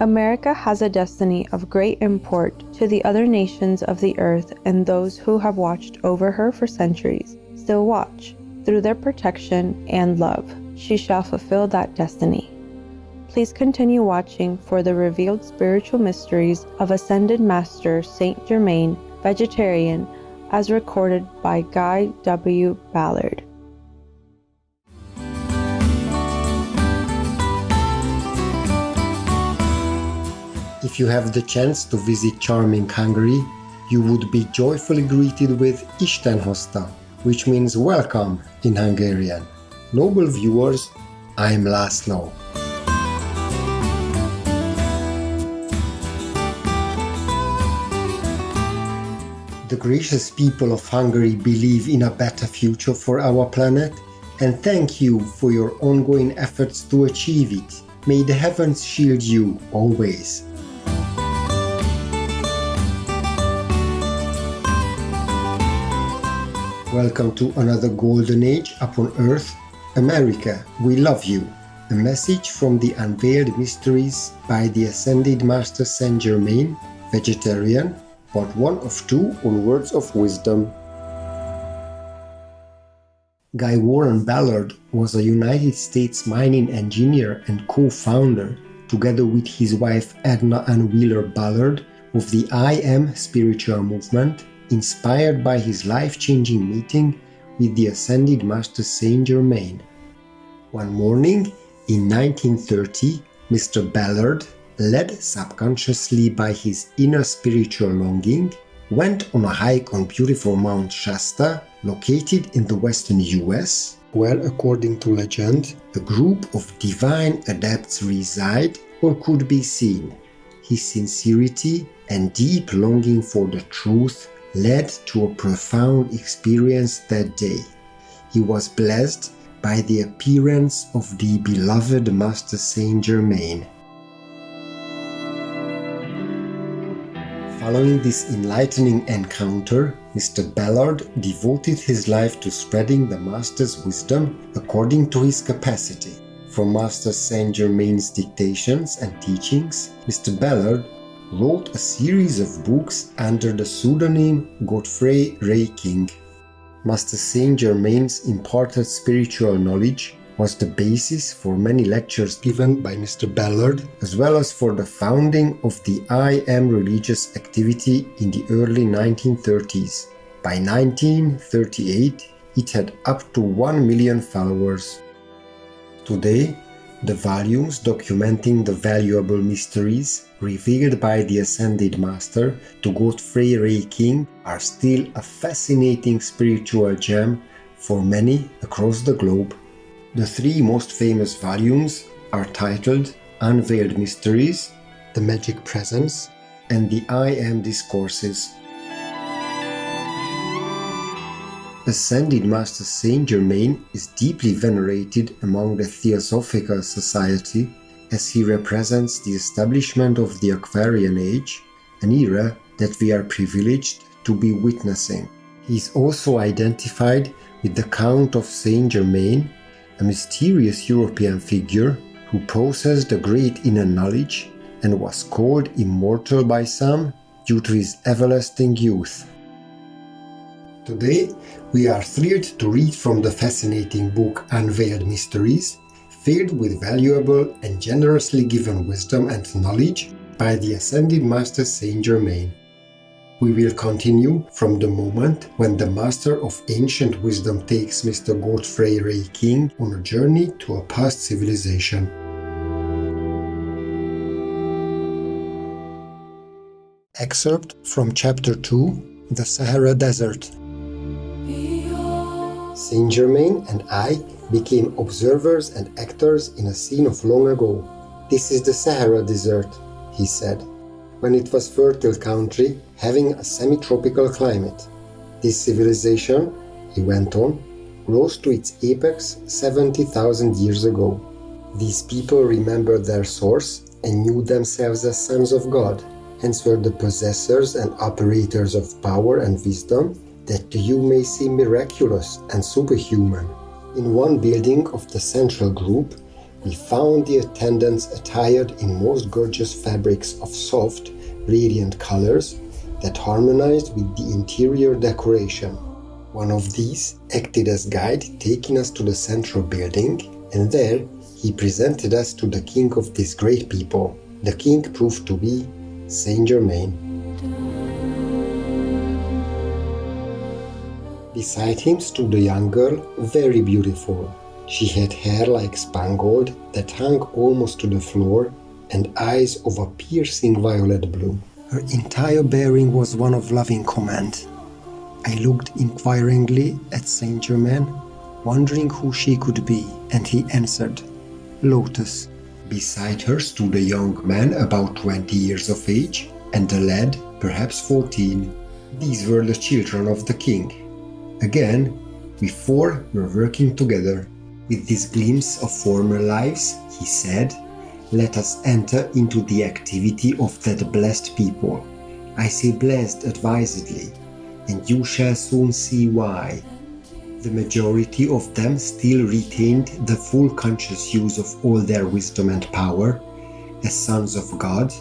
America has a destiny of great import to the other nations of the earth, and those who have watched over her for centuries still watch. Through their protection and love, she shall fulfill that destiny. Please continue watching for the revealed spiritual mysteries of Ascended Master Saint Germain, vegetarian, as recorded by Guy W. Ballard. If you have the chance to visit charming Hungary, you would be joyfully greeted with Isten hozta, which means welcome in Hungarian. Noble viewers, I'm László. The gracious people of Hungary believe in a better future for our planet, and thank you for your ongoing efforts to achieve it. May the heavens shield you always. Welcome to another golden age upon Earth. America, we love you. A message from the Unveiled Mysteries by the Ascended Master Saint Germain, vegetarian, part 1 of 2 on Words of Wisdom. Guy Warren Ballard was a United States mining engineer and co-founder, together with his wife Edna Ann Wheeler Ballard, of the I Am spiritual movement, inspired by his life-changing meeting with the Ascended Master Saint Germain. One morning in 1930, Mr. Ballard, led subconsciously by his inner spiritual longing, went on a hike on beautiful Mount Shasta, located in the western US, where, according to legend, a group of divine adepts reside or could be seen. His sincerity and deep longing for the truth led to a profound experience that day. He was blessed by the appearance of the beloved Master Saint Germain. Following this enlightening encounter, Mr. Ballard devoted his life to spreading the Master's wisdom according to his capacity. From Master Saint Germain's dictations and teachings, Mr. Ballard wrote a series of books under the pseudonym Godfré Ray King. Master Saint Germain's imparted spiritual knowledge was the basis for many lectures given by Mr. Ballard, as well as for the founding of the I Am religious activity in the early 1930s. By 1938, it had up to 1 million followers. Today, the volumes documenting the valuable mysteries revealed by the Ascended Master to Godfré Ray King are still a fascinating spiritual gem for many across the globe. The 3 most famous volumes are titled Unveiled Mysteries, The Magic Presence, and the I Am Discourses. Ascended Master Saint Germain is deeply venerated among the Theosophical Society, as he represents the establishment of the Aquarian Age, an era that we are privileged to be witnessing. He is also identified with the Count of Saint Germain, a mysterious European figure who possessed a great inner knowledge and was called immortal by some due to his everlasting youth. Today, we are thrilled to read from the fascinating book Unveiled Mysteries, filled with valuable and generously given wisdom and knowledge by the Ascended Master Saint Germain. We will continue from the moment when the Master of Ancient Wisdom takes Mr. Godfré Ray King on a journey to a past civilization. Excerpt from Chapter 2, The Sahara Desert. Saint Germain and I became observers and actors in a scene of long ago. This is the Sahara Desert, he said, when it was fertile country having a semi-tropical climate. This civilization, he went on, rose to its apex 70,000 years ago. These people remembered their source and knew themselves as sons of God, hence were the possessors and operators of power and wisdom that to you may seem miraculous and superhuman. In one building of the central group, we found the attendants attired in most gorgeous fabrics of soft, radiant colors that harmonized with the interior decoration. One of these acted as guide, taking us to the central building, and there he presented us to the king of this great people. The king proved to be Saint Germain. Beside him stood a young girl, very beautiful. She had hair like spun gold that hung almost to the floor and eyes of a piercing violet blue. Her entire bearing was one of loving command. I looked inquiringly at Saint Germain, wondering who she could be, and he answered, "Lotus." Beside her stood a young man about 20 years of age, and a lad, perhaps 14. These were the children of the king. Again, we four were working together. With this glimpse of former lives, he said, "Let us enter into the activity of that blessed people. I say blessed advisedly, and you shall soon see why." The majority of them still retained the full conscious use of all their wisdom and power as sons of God,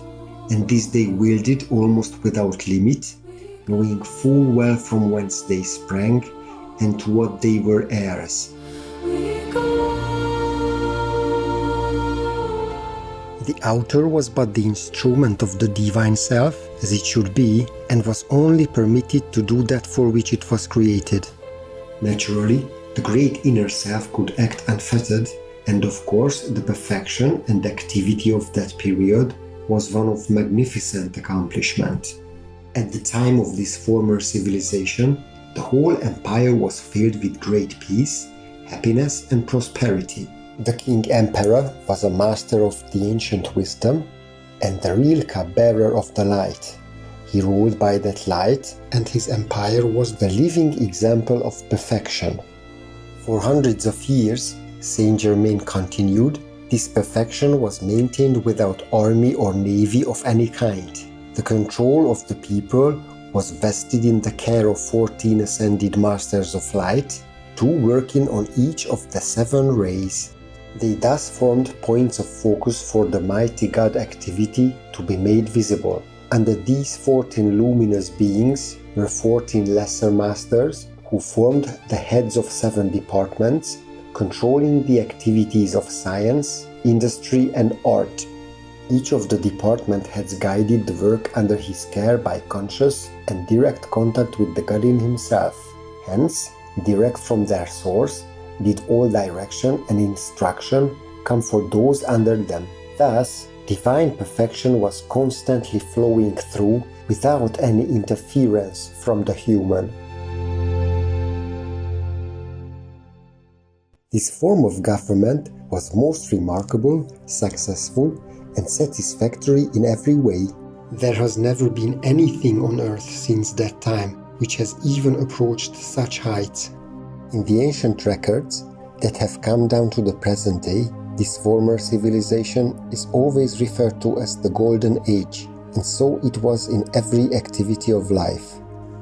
and this they wielded almost without limit, knowing full well from whence they sprang and to what they were heirs. The outer was but the instrument of the divine self, as it should be, and was only permitted to do that for which it was created. Naturally, the great inner self could act unfettered, and of course the perfection and activity of that period was one of magnificent accomplishment. At the time of this former civilization, the whole empire was filled with great peace, happiness and prosperity. The king emperor was a master of the ancient wisdom and the real cupbearer of the light. He ruled by that light, and his empire was the living example of perfection. For hundreds of years, Saint Germain continued, this perfection was maintained without army or navy of any kind. The control of the people was vested in the care of 14 ascended masters of light, 2 working on each of the 7 rays. They thus formed points of focus for the mighty God activity to be made visible. Under these 14 luminous beings were 14 lesser masters who formed the heads of 7 departments, controlling the activities of science, industry and art. Each of the department heads guided the work under his care by conscious and direct contact with the God in himself. Hence, direct from their source, did all direction and instruction come for those under them. Thus, divine perfection was constantly flowing through without any interference from the human. This form of government was most remarkable, successful, and satisfactory in every way. There has never been anything on earth since that time which has even approached such heights. In the ancient records that have come down to the present day, this former civilization is always referred to as the Golden Age, and so it was in every activity of life.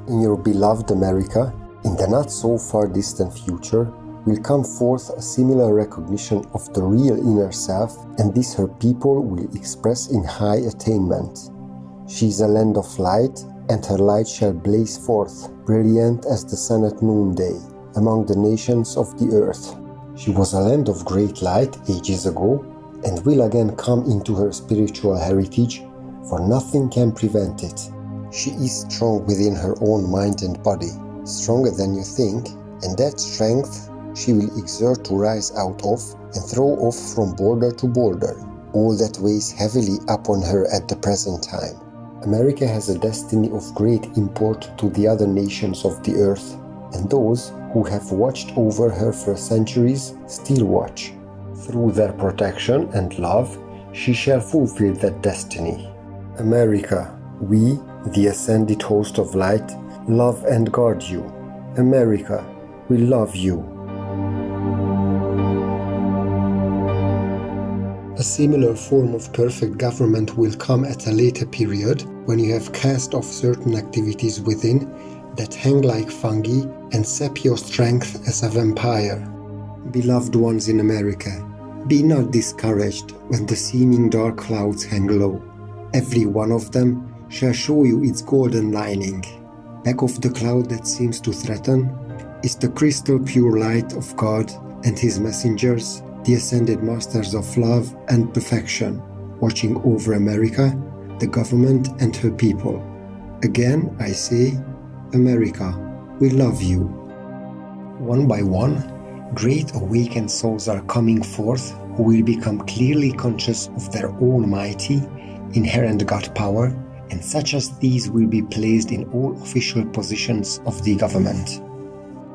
In your beloved America, in the not so far distant future, will come forth a similar recognition of the real inner self, and this her people will express in high attainment. She is a land of light, and her light shall blaze forth, brilliant as the sun at noonday, among the nations of the earth. She was a land of great light ages ago, and will again come into her spiritual heritage, for nothing can prevent it. She is strong within her own mind and body, stronger than you think, and that strength she will exert to rise out of and throw off from border to border all that weighs heavily upon her at the present time. America has a destiny of great import to the other nations of the earth, and those who have watched over her for centuries still watch. Through their protection and love, she shall fulfill that destiny. America, we, the ascended host of light, love and guard you. America, we love you. A similar form of perfect government will come at a later period, when you have cast off certain activities within that hang like fungi and sap your strength as a vampire. Beloved ones in America, Be not discouraged when the seeming dark clouds hang low. Every one of them shall show you its golden lining. Back of the cloud that seems to threaten is the crystal pure light of God and His messengers, the Ascended Masters of love and perfection, watching over America, the government and her people. Again, I say, America, we love you. One by one, great awakened souls are coming forth who will become clearly conscious of their own mighty, inherent God power, and such as these will be placed in all official positions of the government.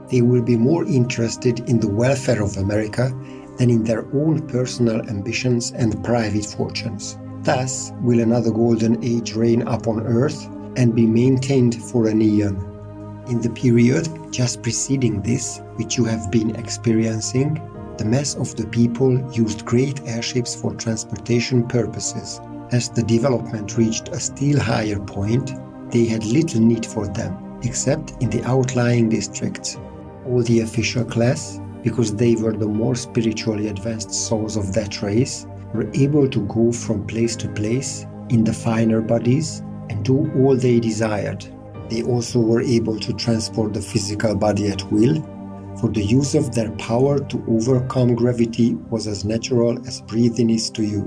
They will be more interested in the welfare of America than in their own personal ambitions and private fortunes. Thus will another golden age reign upon earth and be maintained for an eon. In the period just preceding this, which you have been experiencing, the mass of the people used great airships for transportation purposes. As the development reached a still higher point, they had little need for them, except in the outlying districts. All the official class, because they were the more spiritually advanced souls of that race, were able to go from place to place in the finer bodies and do all they desired. They also were able to transport the physical body at will, for the use of their power to overcome gravity was as natural as breathing is to you.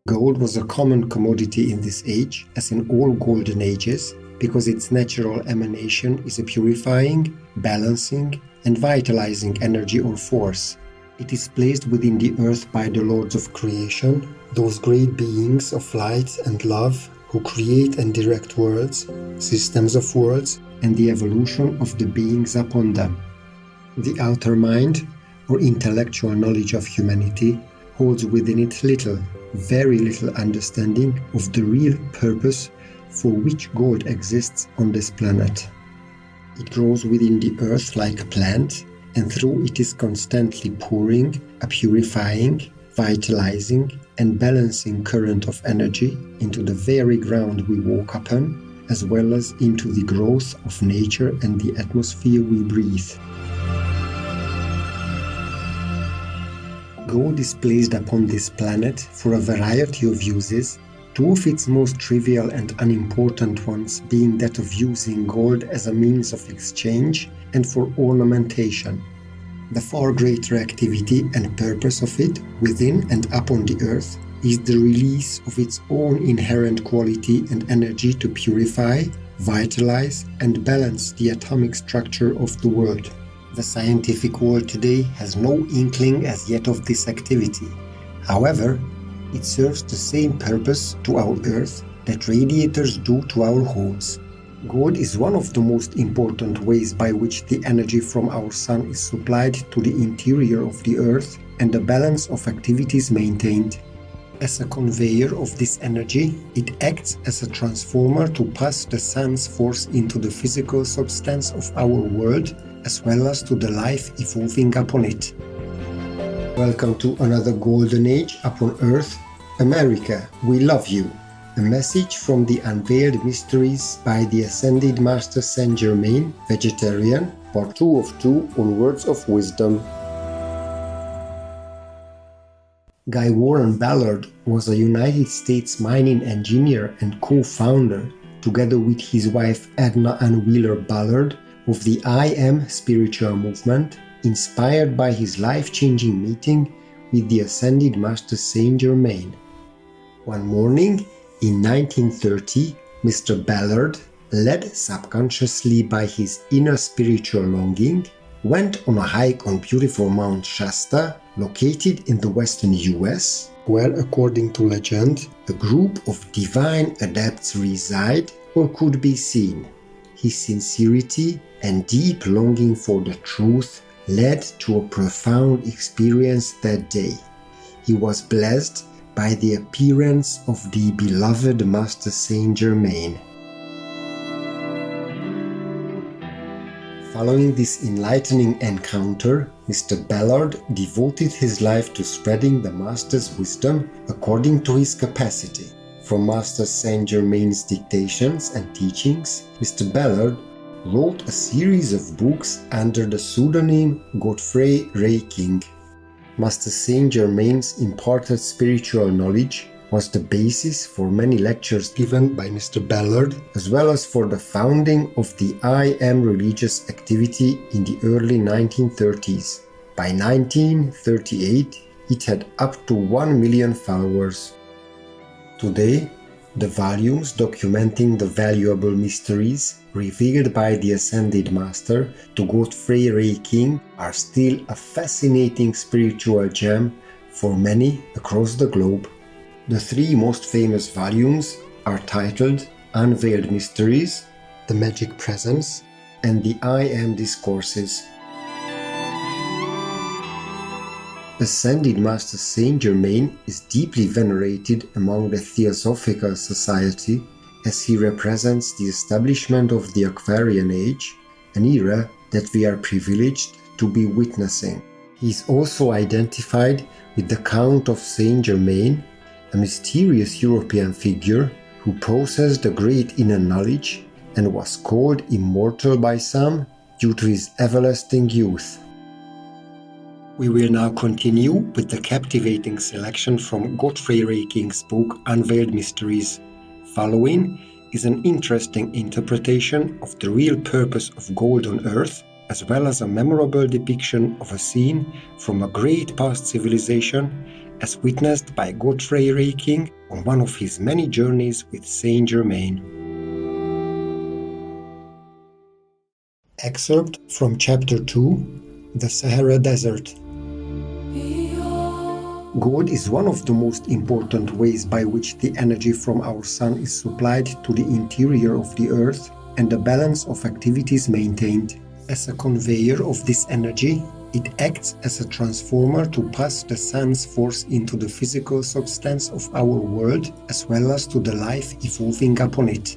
Gold was a common commodity in this age, as in all golden ages, because its natural emanation is a purifying, balancing, and vitalizing energy or force. It is placed within the earth by the lords of creation, those great beings of light and love who create and direct worlds, systems of worlds, and the evolution of the beings upon them. The outer mind, or intellectual knowledge of humanity, holds within it little, very little understanding of the real purpose for which God exists on this planet. It grows within the earth like a plant, and through it is constantly pouring a purifying, vitalizing, and balancing current of energy into the very ground we walk upon, as well as into the growth of nature and the atmosphere we breathe. God is placed upon this planet for a variety of uses, two of its most trivial and unimportant ones being that of using gold as a means of exchange and for ornamentation. The far greater activity and purpose of it within and upon the earth is the release of its own inherent quality and energy to purify, vitalize, and balance the atomic structure of the world. The scientific world today has no inkling as yet of this activity. However, it serves the same purpose to our earth that radiators do to our homes. God is one of the most important ways by which the energy from our sun is supplied to the interior of the earth and the balance of activities maintained. As a conveyor of this energy, it acts as a transformer to pass the sun's force into the physical substance of our world, as well as to the life evolving upon it. Welcome to another golden age upon earth. America, we love you. A message from the Unveiled Mysteries by the Ascended Master Saint Germain, Vegetarian, Part 2 of 2 on Words of Wisdom. Guy Warren Ballard was a United States mining engineer and co-founder, together with his wife Edna Ann Wheeler Ballard, of the I Am spiritual movement, inspired by his life-changing meeting with the Ascended Master Saint Germain. One morning, in 1930, Mr. Ballard, led subconsciously by his inner spiritual longing, went on a hike on beautiful Mount Shasta, located in the western US, where, according to legend, a group of divine adepts reside or could be seen. His sincerity and deep longing for the truth led to a profound experience that day. He was blessed by the appearance of the beloved Master Saint Germain. Following this enlightening encounter, Mr. Ballard devoted his life to spreading the Master's wisdom according to his capacity. From Master Saint Germain's dictations and teachings, Mr. Ballard wrote a series of books under the pseudonym Godfré Ray King. Master Saint Germain's imparted spiritual knowledge was the basis for many lectures given by Mr. Ballard, as well as for the founding of the I Am religious activity in the early 1930s. By 1938, it had up to 1 million followers. Today, the volumes documenting the valuable mysteries revealed by the Ascended Master to Godfré Ray King are still a fascinating spiritual gem for many across the globe. The three most famous volumes are titled Unveiled Mysteries, The Magic Presence, and the I Am Discourses. Ascended Master Saint Germain is deeply venerated among the Theosophical Society as he represents the establishment of the Aquarian Age, an era that we are privileged to be witnessing. He is also identified with the Count of Saint Germain, a mysterious European figure who possessed a great inner knowledge and was called immortal by some due to his everlasting youth. We will now continue with the captivating selection from Godfré Ray King's book Unveiled Mysteries. Following is an interesting interpretation of the real purpose of gold on Earth, as well as a memorable depiction of a scene from a great past civilization as witnessed by Godfré Ray King on one of his many journeys with Saint Germain. Excerpt from Chapter 2, The Sahara Desert. God is one of the most important ways by which the energy from our sun is supplied to the interior of the earth and the balance of activities maintained. As a conveyor of this energy, it acts as a transformer to pass the sun's force into the physical substance of our world as well as to the life evolving upon it.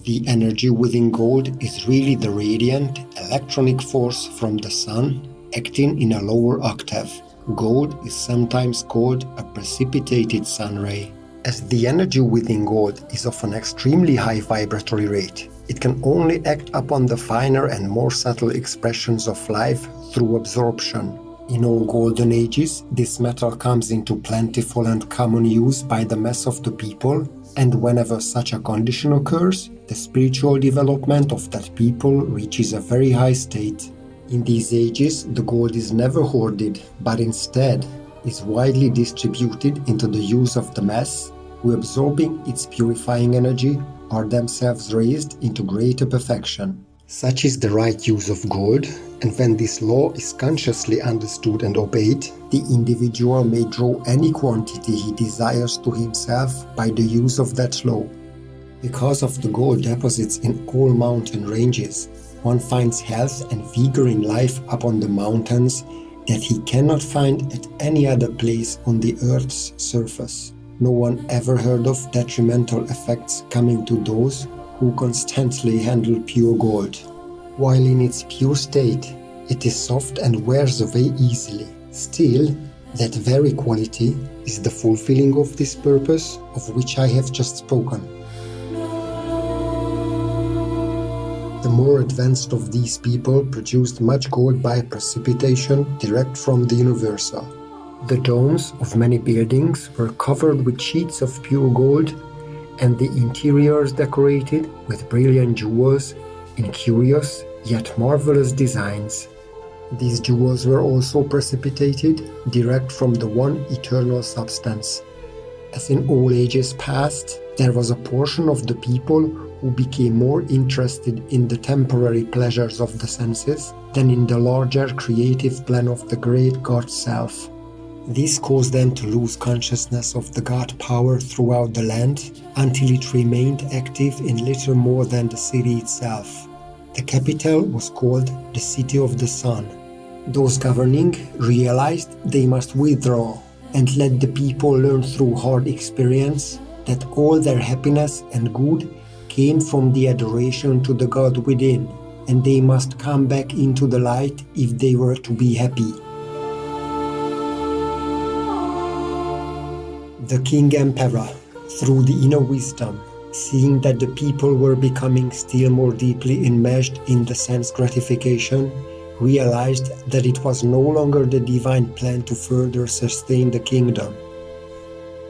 The energy within gold is really the radiant, electronic force from the sun acting in a lower octave. Gold is sometimes called a precipitated sun ray. As the energy within gold is of an extremely high vibratory rate, it can only act upon the finer and more subtle expressions of life through absorption. In all golden ages, this metal comes into plentiful and common use by the mass of the people, and whenever such a condition occurs, the spiritual development of that people reaches a very high state. In these ages, the gold is never hoarded, but instead is widely distributed into the use of the mass, who, absorbing its purifying energy, are themselves raised into greater perfection. Such is the right use of gold, and when this law is consciously understood and obeyed, the individual may draw any quantity he desires to himself by the use of that law. Because of the gold deposits in all mountain ranges, one finds health and vigor in life upon the mountains that he cannot find at any other place on the earth's surface. No one ever heard of detrimental effects coming to those who constantly handle pure gold. While in its pure state, it is soft and wears away easily. Still, that very quality is the fulfilling of this purpose of which I have just spoken. The more advanced of these people produced much gold by precipitation direct from the universal. The domes of many buildings were covered with sheets of pure gold, and the interiors decorated with brilliant jewels in curious yet marvelous designs. These jewels were also precipitated direct from the one eternal substance. As in all ages past, there was a portion of the people who became more interested in the temporary pleasures of the senses than in the larger creative plan of the great God Self. This caused them to lose consciousness of the God power throughout the land until it remained active in little more than the city itself. The capital was called the City of the Sun. Those governing realized they must withdraw and let the people learn through hard experience that all their happiness and good came from the adoration to the God within, and they must come back into the light if they were to be happy. The King Emperor, through the inner wisdom, Seeing that the people were becoming still more deeply enmeshed in the sense gratification, realized that it was no longer the divine plan to further sustain the kingdom.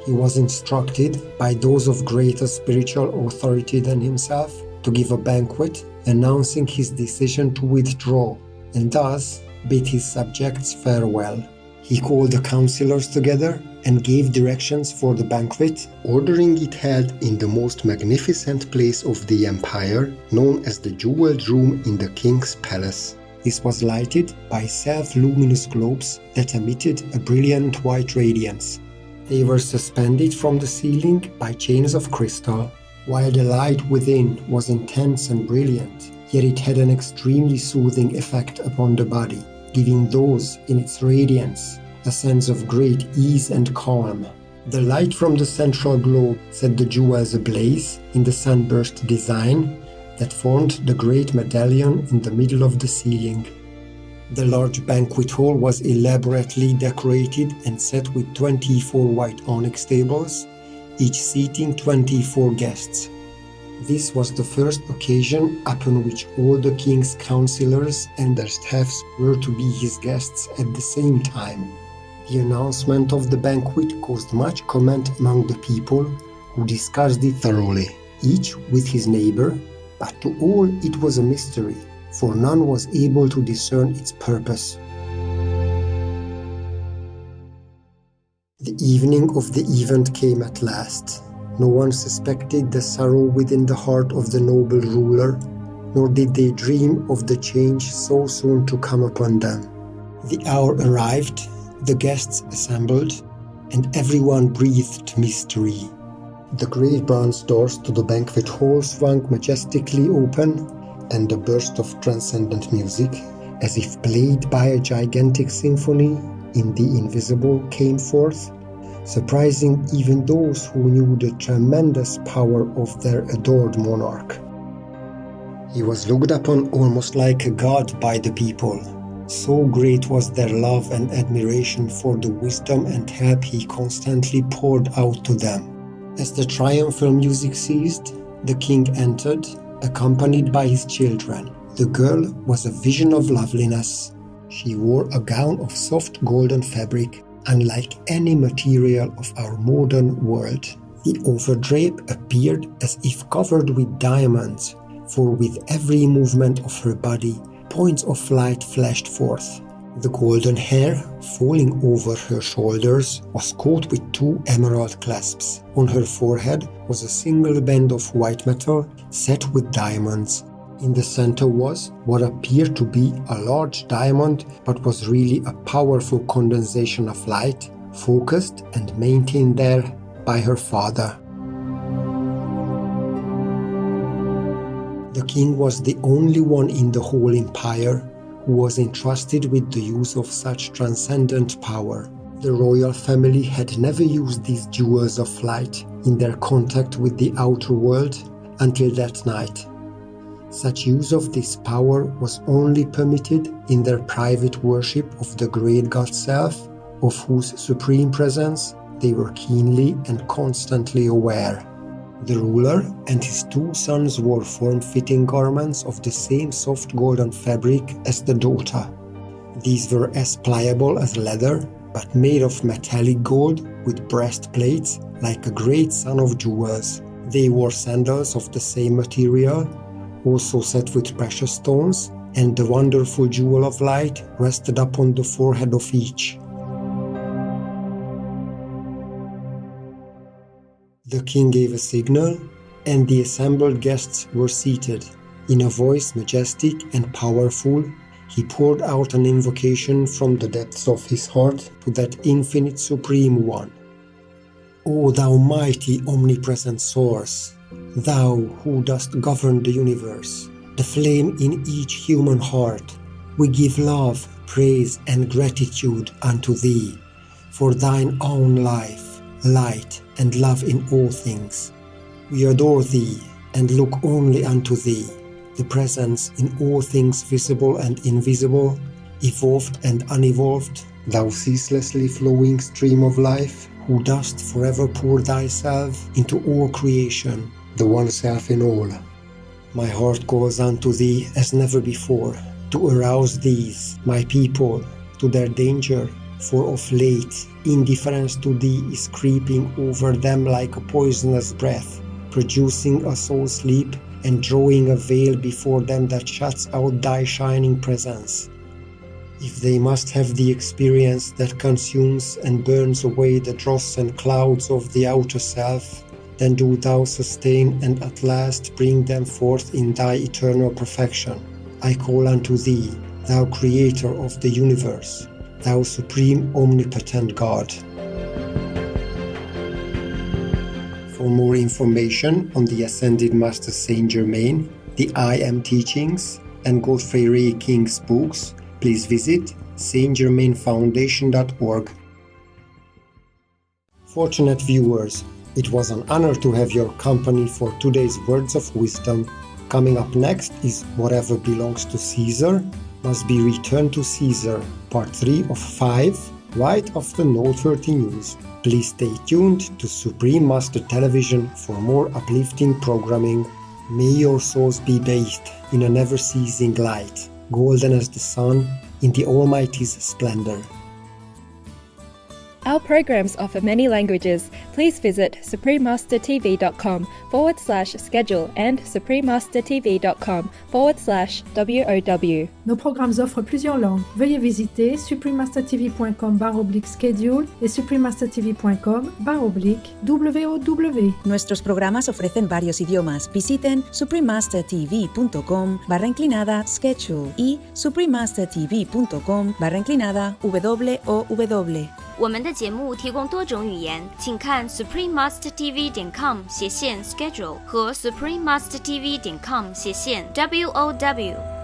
He was instructed by those of greater spiritual authority than himself to give a banquet announcing his decision to withdraw, and thus bid his subjects farewell. He called the councillors together and gave directions for the banquet, ordering it held in the most magnificent place of the empire, known as the Jeweled Room in the king's palace. This was lighted by self-luminous globes that emitted a brilliant white radiance. They were suspended from the ceiling by chains of crystal. While the light within was intense and brilliant, yet it had an extremely soothing effect upon the body, giving those in its radiance a sense of great ease and calm. The light from the central globe set the jewels ablaze in the sunburst design that formed the great medallion in the middle of the ceiling. The large banquet hall was elaborately decorated and set with 24 white onyx tables, each seating 24 guests. This was the first occasion upon which all the king's councillors and their staffs were to be his guests at the same time. The announcement of the banquet caused much comment among the people, who discussed it thoroughly, each with his neighbor, but to all it was a mystery, for none was able to discern its purpose. The evening of the event came at last. No one suspected the sorrow within the heart of the noble ruler, nor did they dream of the change so soon to come upon them. The hour arrived, the guests assembled, and everyone breathed mystery. The great bronze doors to the banquet hall swung majestically open, and a burst of transcendent music, as if played by a gigantic symphony in the invisible, came forth, surprising even those who knew the tremendous power of their adored monarch. He was looked upon almost like a god by the people. So great was their love and admiration for the wisdom and help he constantly poured out to them. As the triumphal music ceased, the king entered, accompanied by his children. The girl was a vision of loveliness. She wore a gown of soft golden fabric, unlike any material of our modern world. The overdrape appeared as if covered with diamonds, for with every movement of her body, points of light flashed forth. The golden hair, falling over her shoulders, was caught with 2 emerald clasps. On her forehead was a single band of white metal set with diamonds. In the center was what appeared to be a large diamond, but was really a powerful condensation of light, focused and maintained there by her father. The king was the only one in the whole empire who was entrusted with the use of such transcendent power. The royal family had never used these jewels of light in their contact with the outer world until that night. Such use of this power was only permitted in their private worship of the great God Self, of whose supreme presence they were keenly and constantly aware. The ruler and his 2 sons wore form-fitting garments of the same soft golden fabric as the daughter. These were as pliable as leather, but made of metallic gold with breastplates like a great sun of jewels. They wore sandals of the same material, also set with precious stones, and the wonderful jewel of light rested upon the forehead of each. The king gave a signal, and the assembled guests were seated. In a voice majestic and powerful, he poured out an invocation from the depths of his heart to that infinite supreme one. O thou mighty omnipresent source, thou who dost govern the universe, the flame in each human heart, we give love, praise, and gratitude unto thee, for thine own life, light, and love in all things. We adore thee and look only unto thee, the presence in all things visible and invisible, evolved and unevolved, thou ceaselessly flowing stream of life, who dost forever pour thyself into all creation, the one self in all. My heart calls unto thee as never before, to arouse these, my people, to their danger, for of late indifference to thee is creeping over them like a poisonous breath, producing a soul sleep and drawing a veil before them that shuts out thy shining presence. If they must have the experience that consumes and burns away the dross and clouds of the outer self, then do thou sustain and at last bring them forth in thy eternal perfection. I call unto thee, thou creator of the universe, thou supreme omnipotent God. For more information on the Ascended Master Saint Germain, the I Am teachings, and Godfré Ray King's books, please visit saintgermainfoundation.org. Fortunate viewers, it was an honor to have your company for today's Words of Wisdom. Coming up next is Whatever Belongs to Caesar Must Be Returned to Caesar, Part 3 of 5, right after Note 30 News. Please stay tuned to Supreme Master Television for more uplifting programming. May your souls be bathed in a never-ceasing light, golden as the sun in the Almighty's splendor. Our programs offer many languages. Please visit suprememastertv.com/schedule and suprememastertv.com/WOW. Nos programmes offrent plusieurs langues. Veuillez visiter suprememastertv.com/schedule et suprememastertv.com/WOW. Nuestros programas ofrecen varios idiomas. Visiten suprememastertv.com/schedule y suprememastertv.com/WOW. 我们的节目提供多种语言，请看 suprememastertv.com/schedule 和 suprememastertv.com/WOW。